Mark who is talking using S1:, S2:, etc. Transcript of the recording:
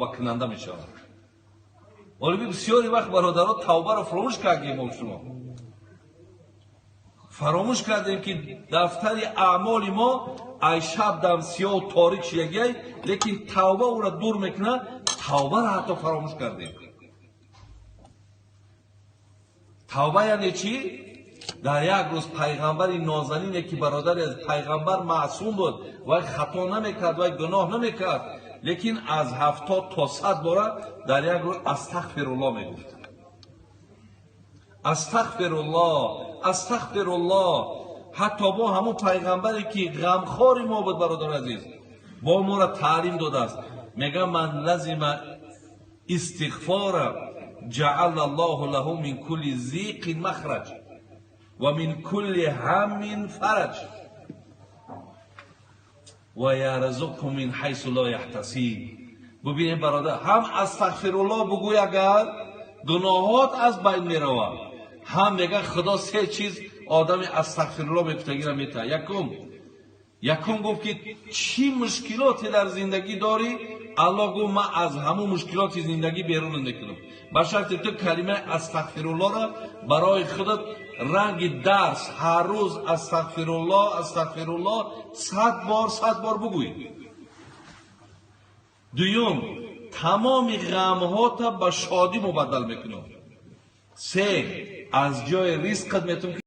S1: муроқаба кунанда мешавад. ولی بسیاری وقت برادرها توبه رو فراموش کردیم. ما شما فراموش کردیم که دفتر اعمال ما ای شب دم سیاه و تاریک شیگی، لیکن توبه او را دور میکنه. توبه را حتی فراموش کردیم. توبه یعنی چی؟ در یک روز پیغمبر نازنینی که برادر از پیغمبر معصوم بود و خطا نمیکرد و گناه نمیکرد، لیکن از 70 تا 100 باره در یک روز استغفرالله میگفت. استغفرالله استغفرالله. حتی با همون پیغمبری که غمخوار ما بود برادر عزیز، با ما را تعلیم داده است. میگه من لازم استغفار جعل الله له من كل ضيق مخرج و من كل هم فرج و یرزقه من حیث لا یحتسب. ببینید برادر، هم استغفرالله بگوی اگر گناهات از بین میرود، هم میگه خدا سه چیز آدم استغفرالله میگه میته. یکم گفت که چی مشکلاتی در زندگی داری، الله گفت من از همون مشکلات زندگی بیرون نمیکنم. به شرطی تو کلمه استغفرالله را برای خودت رنگ درس هر روز استغفرالله استغفرالله 100 بار بگوی. دوم، تمام غم‌ها تا به شادی مبدل میکنم. سه، از جای رزقت میتونم